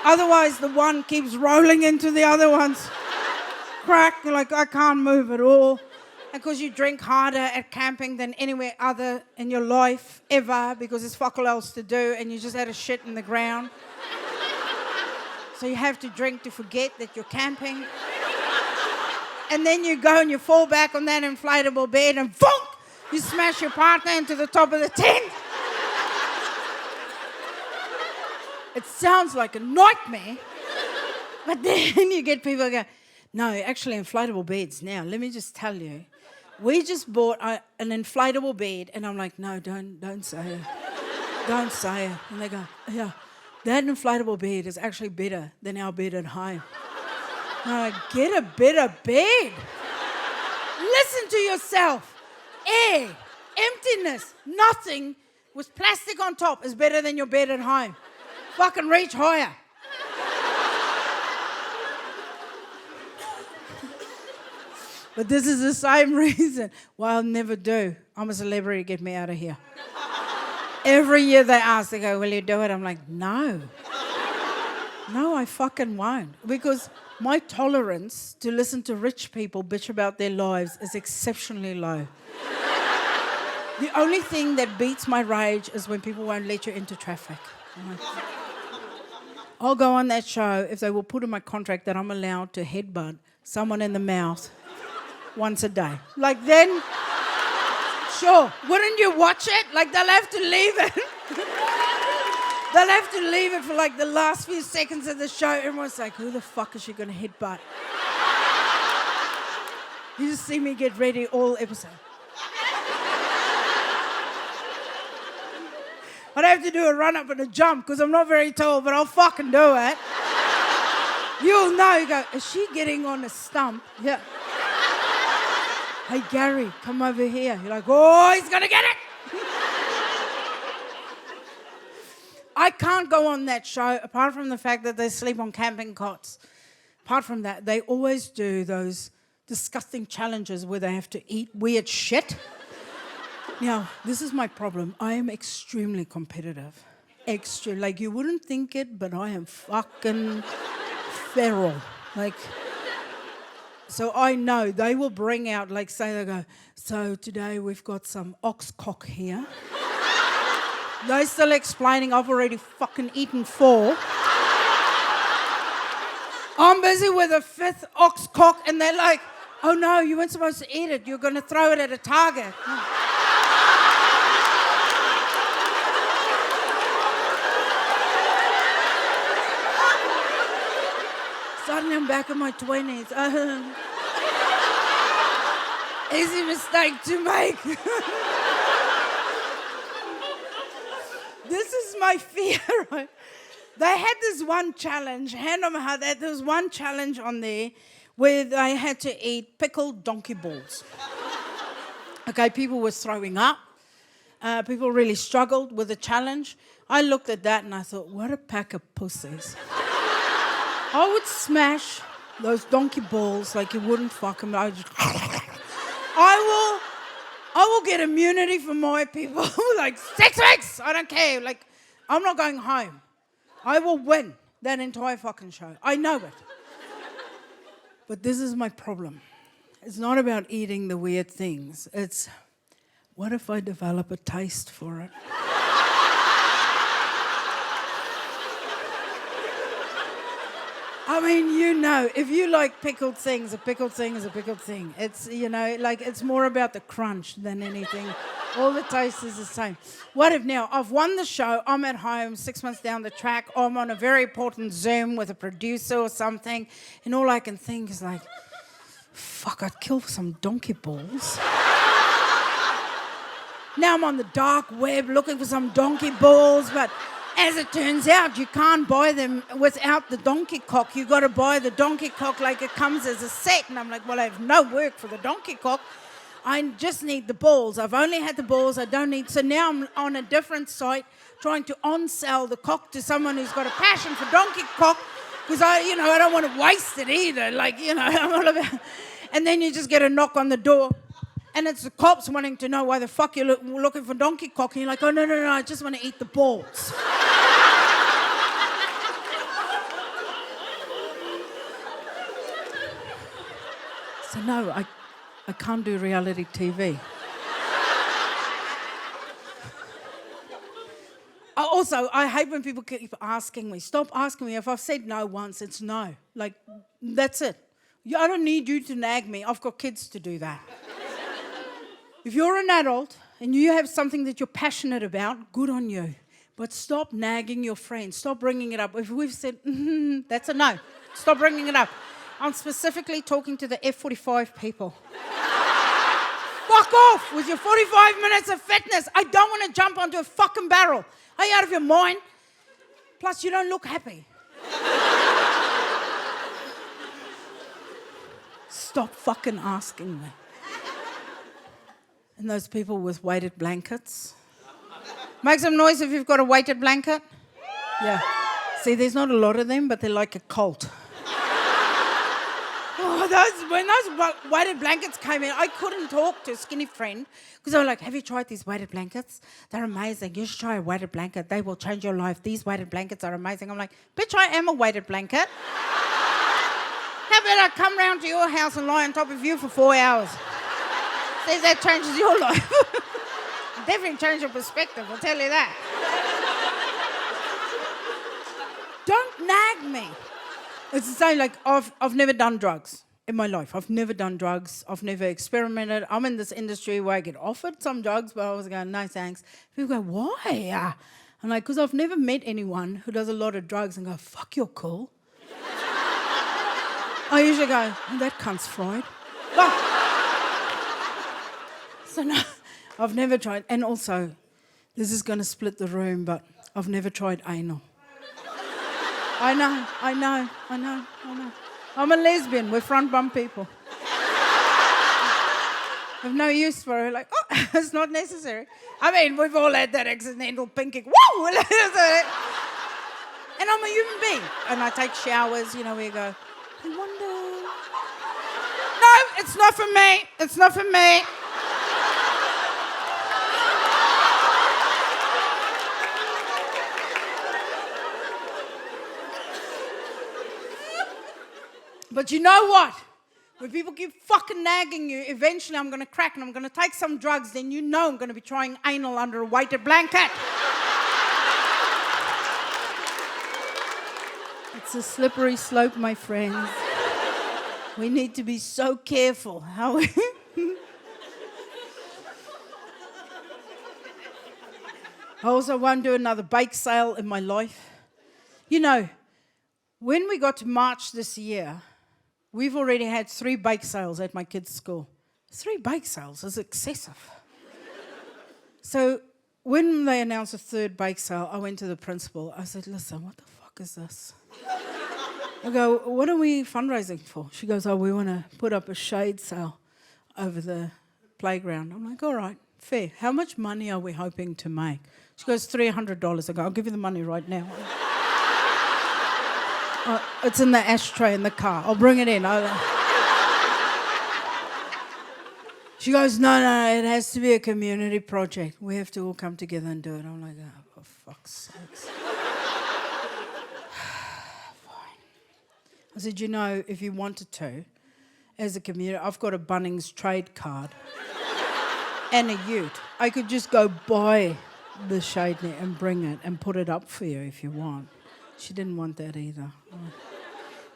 Otherwise, the one keeps rolling into the other one's crack. You're like, I can't move at all. And because you drink harder at camping than anywhere other in your life ever, because there's fuck all else to do, and you just had a shit in the ground. So you have to drink to forget that you're camping. And then you go and you fall back on that inflatable bed, and bonk, you smash your partner into the top of the tent. It sounds like a nightmare, but then you get people go, no, actually inflatable beds now, let me just tell you, we just bought an inflatable bed, and I'm like, no, don't say it. Don't say it. And they go, yeah, that inflatable bed is actually better than our bed at home. No, get a better bed. Listen to yourself. Air, emptiness, nothing with plastic on top is better than your bed at home. Fucking reach higher. But this is the same reason why I'll never do. I'm a celebrity, get me out of here. Every year they ask, they go, will you do it? I'm like, no. No, I fucking won't. Because my tolerance to listen to rich people bitch about their lives is exceptionally low. The only thing that beats my rage is when people won't let you into traffic. I'll go on that show if they will put in my contract that I'm allowed to headbutt someone in the mouth once a day. Like then, sure, wouldn't you watch it? Like they'll have to leave it. They'll have to leave it for like the last few seconds of the show. Everyone's like, who the fuck is she going to headbutt? You just see me get ready all episode. I'd have to do a run-up and a jump because I'm not very tall, but I'll fucking do it. You'll know. You go, is she getting on a stump? Yeah. Hey, Gary, come over here. You're like, oh, he's going to get it. I can't go on that show, apart from the fact that they sleep on camping cots. Apart from that, they always do those disgusting challenges where they have to eat weird shit. Now, this is my problem. I am extremely competitive. Like, you wouldn't think it, but I am fucking feral. Like, so I know they will bring out, like, say they go, so today we've got some ox cock here. They're still explaining I've already fucking eaten 4. I'm busy with a 5th ox cock, and they're like, oh no, you weren't supposed to eat it. You're going to throw it at a target. Suddenly I'm back in my 20s. Easy mistake to make. This is my fear, right? They had this one challenge, hand on my heart, there was one challenge on there where they had to eat pickled donkey balls. Okay, people were throwing up. People really struggled with the challenge. I looked at that and I thought, what a pack of pussies. I would smash those donkey balls like you wouldn't fuck them. I will get immunity from my people. Like 6 weeks, I don't care. Like, I'm not going home. I will win that entire fucking show. I know it. But this is my problem. It's not about eating the weird things. It's, what if I develop a taste for it? I mean, you know, if you like pickled things, a pickled thing is a pickled thing. It's, you know, like it's more about the crunch than anything. All the taste is the same. What if now I've won the show, I'm at home 6 months down the track, I'm on a very important Zoom with a producer or something, and all I can think is like, fuck, I'd kill for some donkey balls. Now I'm on the dark web looking for some donkey balls, but as it turns out, you can't buy them without the donkey cock. You've got to buy the donkey cock like it comes as a set. And I'm like, well, I have no work for the donkey cock. I just need the balls. I've only had the balls. I don't need... So now I'm on a different site trying to on-sell the cock to someone who's got a passion for donkey cock because I don't want to waste it either. Like, I'm all about... And then you just get a knock on the door. And it's the cops wanting to know why the fuck you're looking for donkey cock. And you're like, oh, no, I just want to eat the balls. So no, I can't do reality TV. Also, I hate when people keep asking me. Stop asking me. If I've said no once, it's no. Like, that's it. I don't need you to nag me. I've got kids to do that. If you're an adult and you have something that you're passionate about, good on you. But stop nagging your friends. Stop bringing it up. If we've said, that's a no. Stop bringing it up. I'm specifically talking to the F45 people. Fuck off with your 45 minutes of fitness. I don't want to jump onto a fucking barrel. Are you out of your mind? Plus, you don't look happy. Stop fucking asking me. And those people with weighted blankets. Make some noise if you've got a weighted blanket. Yeah. See, there's not a lot of them, but they're like a cult. When those weighted blankets came in, I couldn't talk to a skinny friend because they were like, have you tried these weighted blankets? They're amazing. You should try a weighted blanket. They will change your life. These weighted blankets are amazing. I'm like, bitch, I am a weighted blanket. How about I come round to your house and lie on top of you for 4 hours? See if that changes your life. Definitely change your perspective, I'll tell you that. Don't nag me. It's the same, like, I've never done drugs in my life. I've never done drugs. I've never experimented. I'm in this industry where I get offered some drugs, but I was going, no thanks. People go, why? I'm like, because I've never met anyone who does a lot of drugs and go, fuck, you're cool. I usually go, oh, that cunt's fried. So no, I've never tried. And also, this is going to split the room, but I've never tried anal. I know. I'm a lesbian. We're front bum people. I've no use for it. Like, oh, it's not necessary. I mean, we've all had that accidental pinking. Woo! And I'm a human being. And I take showers, where you go, I wonder. No, it's not for me. It's not for me. But you know what? When people keep fucking nagging you, eventually I'm going to crack and I'm going to take some drugs, then you know I'm going to be trying anal under a weighted blanket. It's a slippery slope, my friends. We need to be so careful how we... I also won't do another bake sale in my life. When we got to March this year, we've already had 3 bake sales at my kids' school. 3 bake sales is excessive. So when they announced a 3rd bake sale, I went to the principal. I said, listen, what the fuck is this? I go, what are we fundraising for? She goes, we want to put up a shade sale over the playground. I'm like, all right, fair. How much money are we hoping to make? She goes, $300. I go, I'll give you the money right now. It's in the ashtray in the car. I'll bring it in. She goes, no, it has to be a community project. We have to all come together and do it. I'm like, oh, for fuck's sakes. Fine. I said, if you wanted to, as a community, I've got a Bunnings trade card and a ute. I could just go buy the shade net and bring it and put it up for you if you want. She didn't want that either.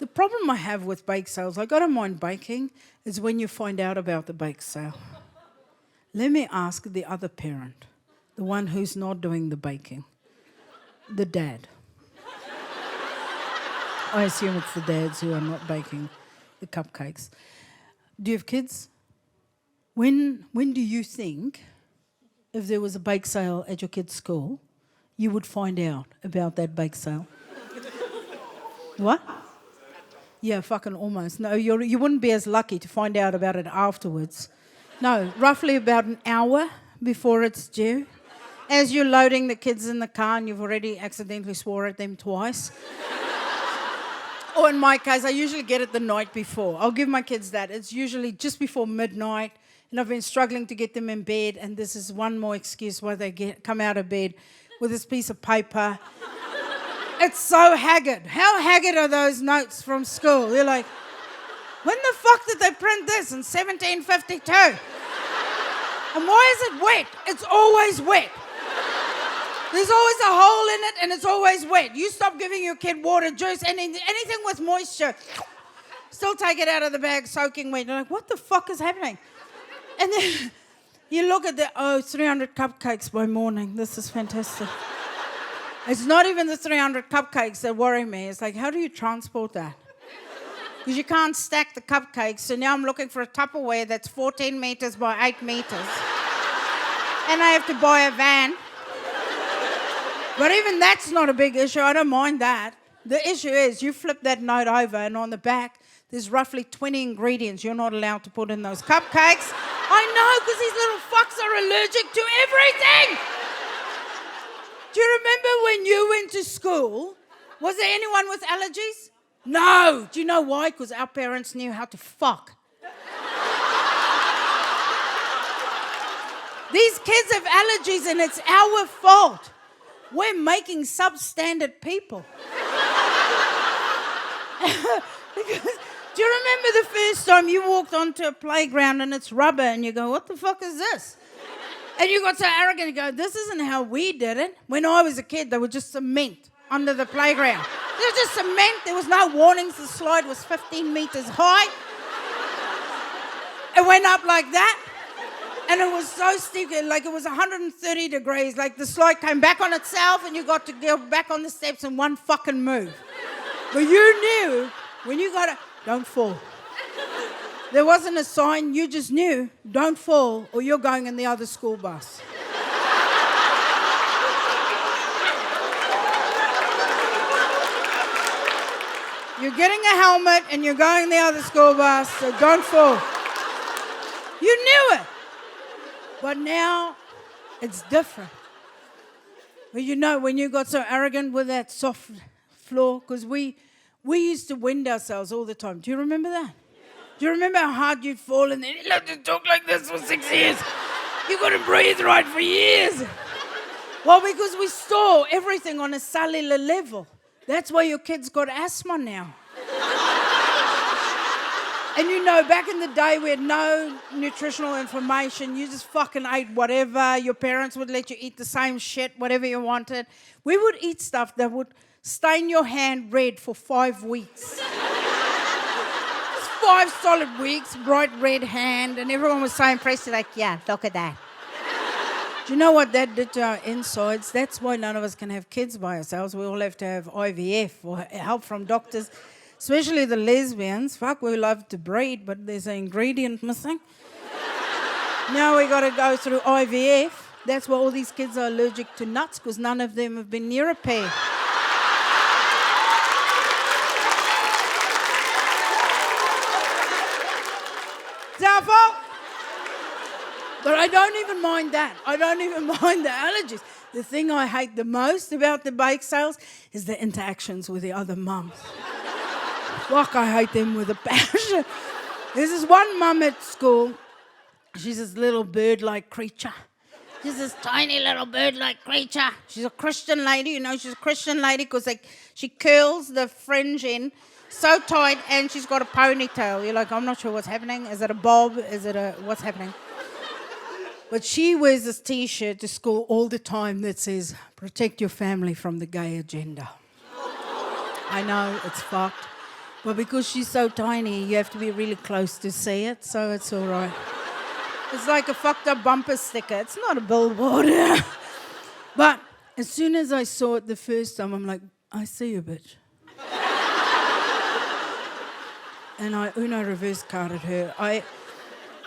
The problem I have with bake sales, I don't mind baking, is when you find out about the bake sale. Let me ask the other parent, the one who's not doing the baking, the dad. I assume it's the dads who are not baking the cupcakes. Do you have kids? When do you think, if there was a bake sale at your kid's school, you would find out about that bake sale? What? Yeah, fucking almost. No, you wouldn't be as lucky to find out about it afterwards. No, roughly about an hour before it's due. As you're loading the kids in the car and you've already accidentally swore at them twice. Or in my case, I usually get it the night before. I'll give my kids that. It's usually just before midnight, and I've been struggling to get them in bed, and this is one more excuse why they come out of bed with this piece of paper. It's so haggard. How haggard are those notes from school? You're like, when the fuck did they print this in 1752? And why is it wet? It's always wet. There's always a hole in it and it's always wet. You stop giving your kid water, juice, anything with moisture. Still take it out of the bag soaking wet. You're like, what the fuck is happening? And then you look at 300 cupcakes by morning. This is fantastic. It's not even the 300 cupcakes that worry me. It's like, how do you transport that? because you can't stack the cupcakes. So now I'm looking for a Tupperware that's 14 meters by 8 meters. And I have to buy a van. But even that's not a big issue. I don't mind that. The issue is you flip that note over and on the back, there's roughly 20 ingredients you're not allowed to put in those cupcakes. I know, because these little fucks are allergic to everything. Do you remember when you went to school? Was there anyone with allergies? No. Do you know why? Because our parents knew how to fuck. These kids have allergies and it's our fault. We're making substandard people. Because, do you remember the first time you walked onto a playground and it's rubber and you go, what the fuck is this? And you got so arrogant, you go, this isn't how we did it. When I was a kid, they were just cement under the playground. There was just cement. There was no warnings. The slide was 15 meters high. It went up like that. And it was so steep, like it was 130 degrees. Like the slide came back on itself and you got to go back on the steps in one fucking move. But you knew when you got it, don't fall. There wasn't a sign, you just knew, don't fall or you're going in the other school bus. You're getting a helmet and you're going in the other school bus, so don't fall. You knew it. But now it's different. But you know, when you got so arrogant with that soft floor, because we used to wind ourselves all the time. Do you remember that? Do you remember how hard you'd fall and then you'd have to talk like this for 6 years? You couldn't breathe right for years. Well, because we store everything on a cellular level. That's why your kids got asthma now. And you know, back in the day, we had no nutritional information. You just fucking ate whatever. Your parents would let you eat the same shit, whatever you wanted. We would eat stuff that would stain your hand red for 5 weeks. 5 solid weeks, bright red hand, and everyone was so impressed. Like, yeah, look at that. Do you know what that did to our insides? That's why none of us can have kids by ourselves. We all have to have IVF or help from doctors. Especially the lesbians. Fuck, we love to breed, but there's an ingredient missing. Now we got to go through IVF. That's why all these kids are allergic to nuts, because none of them have been near a pair. It's our fault. But I don't even mind that. I don't even mind the allergies. The thing I hate the most about the bake sales is the interactions with the other mums. Fuck, I hate them with a passion. There's this one mum at school. She's this little bird-like creature. She's this tiny little bird-like creature. She's a Christian lady. You know she's a Christian lady because she curls the fringe in so tight and she's got a ponytail. You're like, I'm not sure what's happening. Is it a bob? What's happening? But she wears this T-shirt to school all the time that says, protect your family from the gay agenda. I know, it's fucked. But because she's so tiny, you have to be really close to see it, so it's all right. It's like a fucked up bumper sticker. It's not a billboard. But as soon as I saw it the first time, I'm like, I see you, bitch. And I Uno reverse carded her. I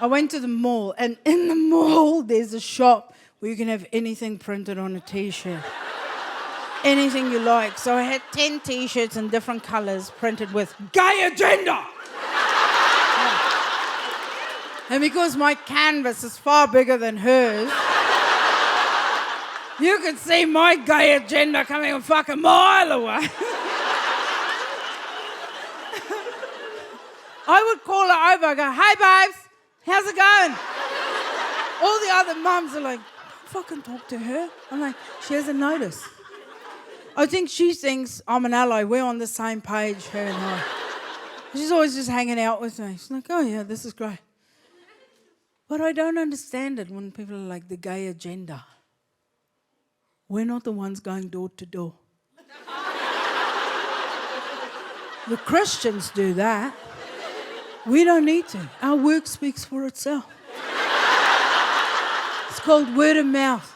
went to the mall, and in the mall, there's a shop where you can have anything printed on a T-shirt. Anything you like. So I had 10 T-shirts in different colours printed with gay agenda. And because my canvas is far bigger than hers, you could see my gay agenda coming a fucking mile away. I would call her over, I go, hey babes, how's it going? All the other mums are like, don't fucking talk to her. I'm like, she hasn't noticed. I think she thinks I'm an ally. We're on the same page, her and I. She's always just hanging out with me. She's like, oh yeah, this is great. But I don't understand it when people are like, the gay agenda. We're not the ones going door to door. The Christians do that. We don't need to. Our work speaks for itself. It's called word of mouth.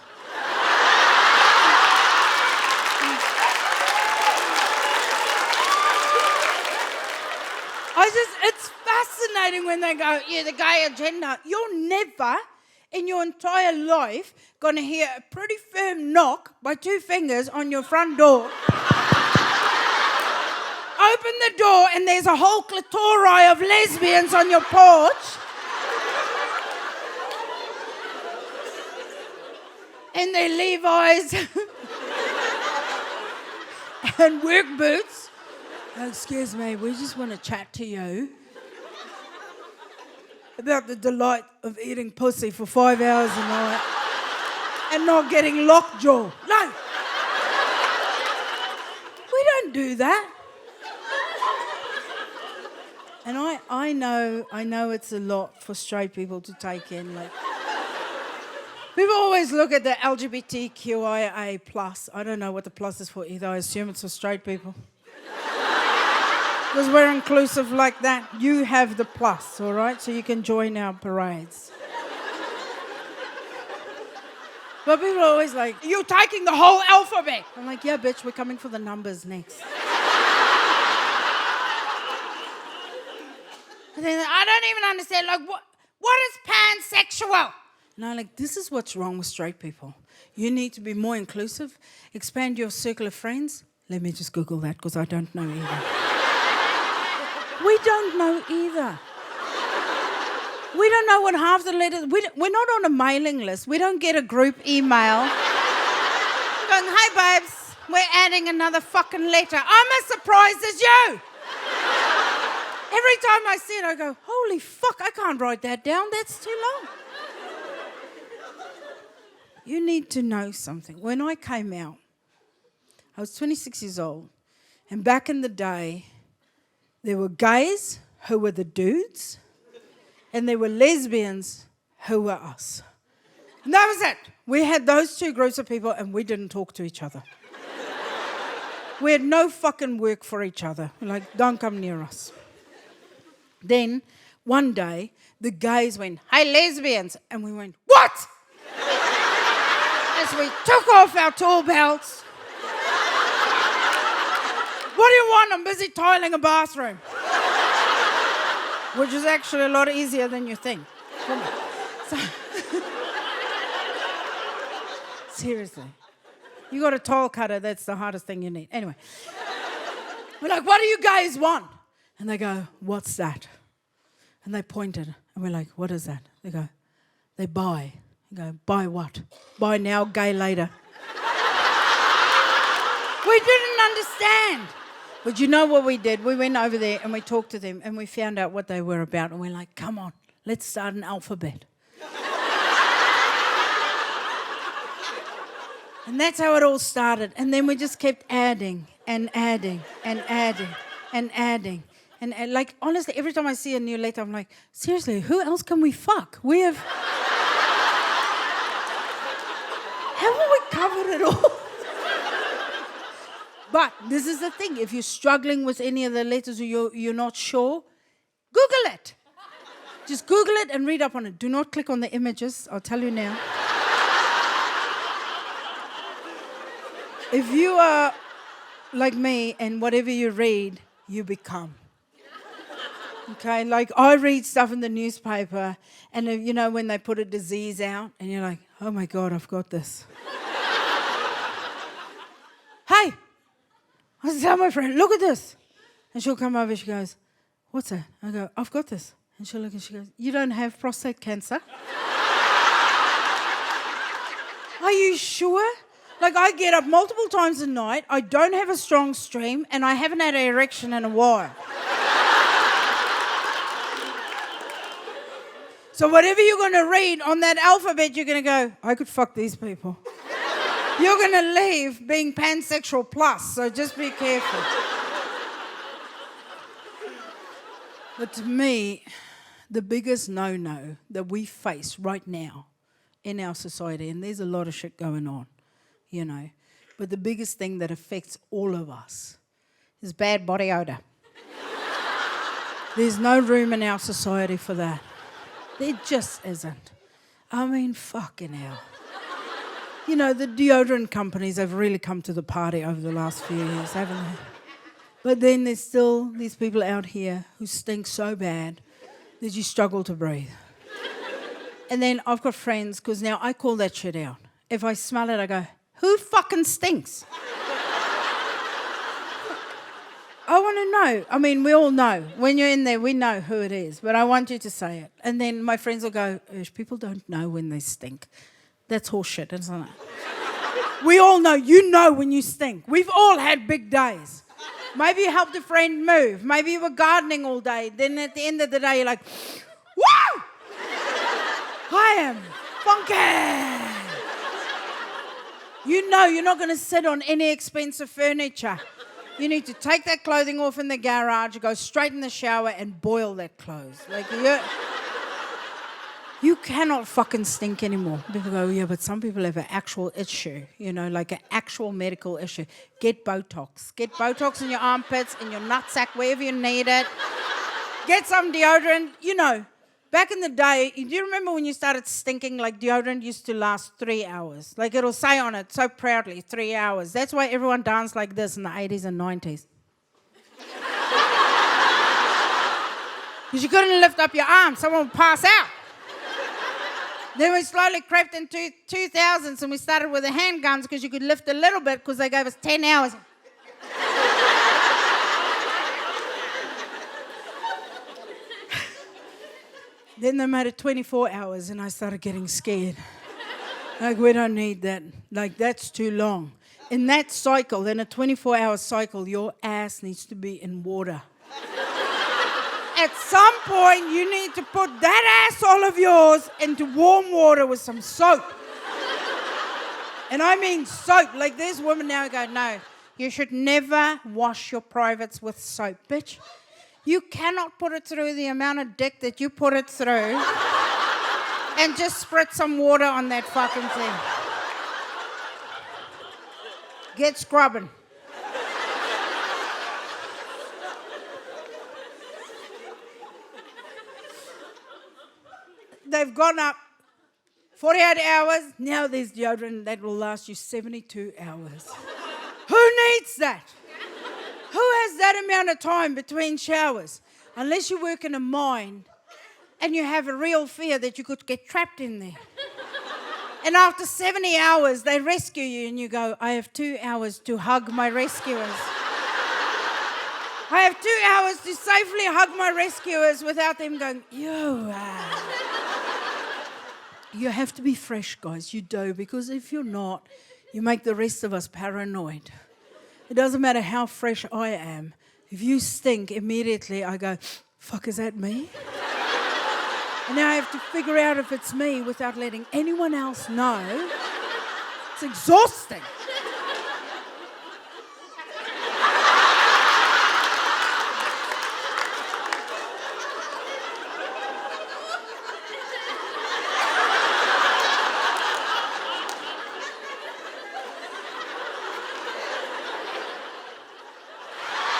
I It's fascinating when they go, yeah, the gay agenda. You're never in your entire life going to hear a pretty firm knock by two fingers on your front door. Open the door and there's a whole clitori of lesbians on your porch. In their Levi's and work boots. Excuse me, we just want to chat to you about the delight of eating pussy for 5 hours a night and not getting lockjaw. No. We don't do that. And I know it's a lot for straight people to take in. Like, people always look at the LGBTQIA+. I don't know what the plus is for either. I assume it's for straight people. Because we're inclusive like that. You have the plus, all right? So you can join our parades. But people are always like, you're taking the whole alphabet. I'm like, yeah, bitch, we're coming for the numbers next. And then I don't even understand, like, what is pansexual? No, like, this is what's wrong with straight people. You need to be more inclusive, expand your circle of friends. Let me just Google that because I don't know either. We don't know either. We don't know what half the letters... We're not on a mailing list. We don't get a group email going, hey, babes, we're adding another fucking letter. I'm as surprised as you. Every time I see it, I go, holy fuck, I can't write that down. That's too long. You need to know something. When I came out, I was 26 years old. And back in the day, there were gays who were the dudes, and there were lesbians who were us. And that was it. We had those two groups of people, and we didn't talk to each other. We had no fucking work for each other. We're like, don't come near us. Then, one day, the gays went, hey, lesbians. And we went, what? As we took off our tool belts. What do you want? I'm busy tiling a bathroom. Which is actually a lot easier than you think. So, seriously. You got a tile cutter, that's the hardest thing you need. Anyway. We're like, what do you guys want? And they go, what's that? And they pointed. And we're like, what is that? They go, they buy. We go, buy what? Buy now, gay later. We didn't understand. But you know what we did? We went over there and we talked to them and we found out what they were about. And we're like, come on, let's start an alphabet. And that's how it all started. And then we just kept adding and adding and adding and adding. And like, honestly, every time I see a new letter, I'm like, seriously, who else can we fuck? We have... Haven't we covered it all? But this is the thing. If you're struggling with any of the letters or you're not sure, Google it. Just Google it and read up on it. Do not click on the images. I'll tell you now. If you are like me and whatever you read, you become. Okay, like I read stuff in the newspaper and you know when they put a disease out and you're like, oh my God, I've got this. Hey, I tell my friend, look at this. And she'll come over, she goes, what's that? I go, I've got this. And she'll look and she goes, you don't have prostate cancer? Are you sure? Like I get up multiple times a night, I don't have a strong stream, and I haven't had an erection in a while. So whatever you're going to read on that alphabet, you're going to go, I could fuck these people. You're going to leave being pansexual plus, so just be careful. But to me, the biggest no-no that we face right now in our society, and there's a lot of shit going on, you know, but the biggest thing that affects all of us is bad body odor. There's no room in our society for that. There just isn't. I mean, fucking hell. You know, the deodorant companies have really come to the party over the last few years, haven't they? But then there's still these people out here who stink so bad that you struggle to breathe. And then I've got friends, because now I call that shit out. If I smell it, I go, who fucking stinks? I want to know. I mean, we all know. When you're in there, we know who it is. But I want you to say it. And then my friends will go, people don't know when they stink. That's horseshit, isn't it? We all know. You know when you stink. We've all had big days. Maybe you helped a friend move. Maybe you were gardening all day. Then at the end of the day, you're like, woo! I am funky. You know you're not going to sit on any expensive furniture. You need to take that clothing off in the garage, go straight in the shower and boil that clothes. Like, you cannot fucking stink anymore. People go, yeah, but some people have an actual issue, like an actual medical issue. Get Botox. Get Botox in your armpits, in your nutsack, wherever you need it. Get some deodorant. Back in the day, do you remember when you started stinking? Like, deodorant used to last 3 hours. Like, it'll say on it so proudly, 3 hours. That's why everyone danced like this in the 80s and 90s. Because you couldn't lift up your arm. Someone would pass out. Then we slowly crept into 2000s and we started with the handguns because you could lift a little bit because they gave us 10 hours. Then they made it 24 hours and I started getting scared. Like, we don't need that. Like, that's too long. In that cycle, in a 24-hour cycle, your ass needs to be in water. At some point, you need to put that asshole of yours into warm water with some soap. And I mean soap. Like, there's women now who go, no, you should never wash your privates with soap, bitch. You cannot put it through the amount of dick that you put it through and just spritz some water on that fucking thing. Get scrubbing. They've gone up 48 hours. Now there's deodorant that will last you 72 hours. Who needs that? Who has that amount of time between showers? Unless you work in a mine and you have a real fear that you could get trapped in there. And after 70 hours, they rescue you and you go, I have 2 hours to hug my rescuers. I have 2 hours to safely hug my rescuers without them going, ew. You have to be fresh, guys. You do, because if you're not, you make the rest of us paranoid. It doesn't matter how fresh I am. If you stink, immediately I go, fuck, is that me? And now I have to figure out if it's me without letting anyone else know. It's exhausting.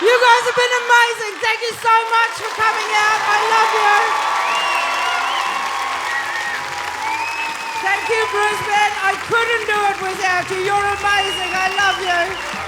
You guys have been amazing. Thank you so much for coming out. I love you. Thank you, Brisbane. I couldn't do it without you. You're amazing. I love you.